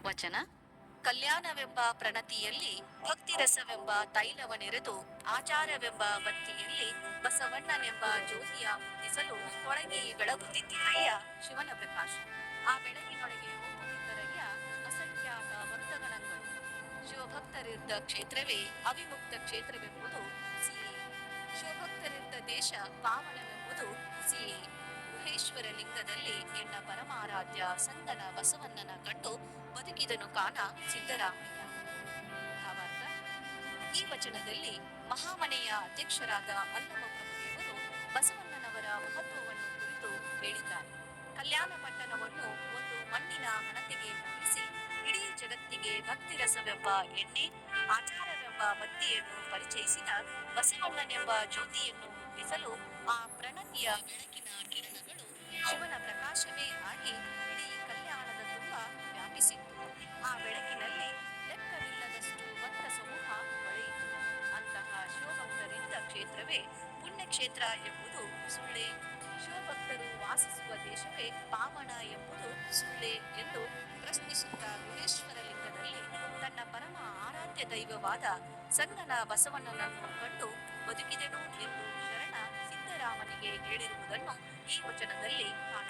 ವಚನ. ಕಲ್ಯಾಣವೆಂಬ ಪ್ರಣತಿಯಲ್ಲಿ ಭಕ್ತಿರಸವೆಂಬ ತೈಲವನೆರೆದು ಆಚಾರವೆಂಬ ಬತ್ತಿಯಲ್ಲಿ ಬಸವಣ್ಣನೆಂಬ ಜ್ಯೋತಿಯ ಹೊತ್ತಿಸಲು ಒಳಗೆ ಬೆಳಗುತ್ತಿದ್ದೀರಯ್ಯ ಶಿವನ ಪ್ರಕಾಶ. ಆ ಬೆಳಗಿನೊಳಗೆ ಹೋಗುತ್ತಿದ್ದರಯ್ಯ ಅಸಂಖ್ಯಾತ ಭಕ್ತಗಣಗಳು. ಶಿವಭಕ್ತರಿದ್ದ ಕ್ಷೇತ್ರವೇ ಅವಿಮುಕ್ತ ಕ್ಷೇತ್ರವೆಂಬುದು ಸಿಹಿ. ಶಿವಭಕ್ತರಿದ್ದ ದೇಶ ಪಾವನವೆಂಬುದು ಸಿಹಿ. ಗುಹೇಶ್ವರ ಲಿಂಗದಲ್ಲಿ ಎನ್ನ ಪರಮಾರಾಧ್ಯ ಸಂಗನ ಬಸವಣ್ಣನ ಕಂಡು ಬದುಕಿದನು ಕಾಣ ಸಿದ್ದರಾಮಯ್ಯ. ಭಾವಾರ್ಥ. ಈ ವಚನದಲ್ಲಿ ಮಹಾಮನೆಯ ಅಧ್ಯಕ್ಷರಾದ ಅಲ್ಲಮ ಪ್ರಭುದೇವರು ಬಸವಣ್ಣನವರ ಮಹತ್ವವನ್ನು ಕುರಿತು ಹೇಳಿದ್ದಾರೆ. ಕಲ್ಯಾಣ ಪಟ್ಟಣವನ್ನು ಒಂದು ಮಣ್ಣಿನ ಹಣತೆಗೆ ಹೋಲಿಸಿ ಇಡೀ ಜಗತ್ತಿಗೆ ಭಕ್ತಿರಸವೆಂಬ ಎಣ್ಣೆ, ಆಚಾರವೆಂಬ ಬತ್ತಿಯನ್ನು ಪರಿಚಯಿಸಿದ ಬಸವಣ್ಣನೆಂಬ ಜ್ಯೋತಿಯನ್ನು ಹುಟ್ಟಿಸಲು ಆ ಪ್ರಣತಿಯ ಬೆಳಕಿನ ಕಿರಣಗಳು ಶಿವನ ಪ್ರಕಾಶವೇ ಆಗಿ ಇಡೀ ಕಲ್ಯಾಣದ ತುಂಬ ವ್ಯಾಪಿಸಿತ್ತು. ಆ ಬೆಳಕಿನಲ್ಲಿ ಲೆಕ್ಕವಿಲ್ಲದಷ್ಟು ಭಕ್ತ ಸಮೂಹ ಹೊಳೆಯಿತು. ಅಂತಹ ಶಿವಭಕ್ತರಿದ್ದ ಕ್ಷೇತ್ರವೇ ಪುಣ್ಯಕ್ಷೇತ್ರ ಎಂಬುದು ಸುಳ್ಳೇ. ಶಿವಭಕ್ತರು ವಾಸಿಸುವ ದೇಶವೇ ಪಾವನ ಎಂಬುದು ಸುಳ್ಳೇ ಎಂದು ಪ್ರಶ್ನಿಸುತ್ತಾ ಗುಹೇಶ್ವರ ಲಿಂಗದಲ್ಲಿ ತನ್ನ ಪರಮ ಆರಾಧ್ಯ ದೈವವಾದ ಸಂಗನ ಬಸವಣ್ಣನನ್ನು ಕಂಡು ಬದುಕಿದೆನು ಎಂದು ಶರಣ ಸಿದ್ದರಾಮನಿಗೆ ಹೇಳಿರುವುದನ್ನು ಈ ವಚನದಲ್ಲಿ ಕಾಣಬಹುದು.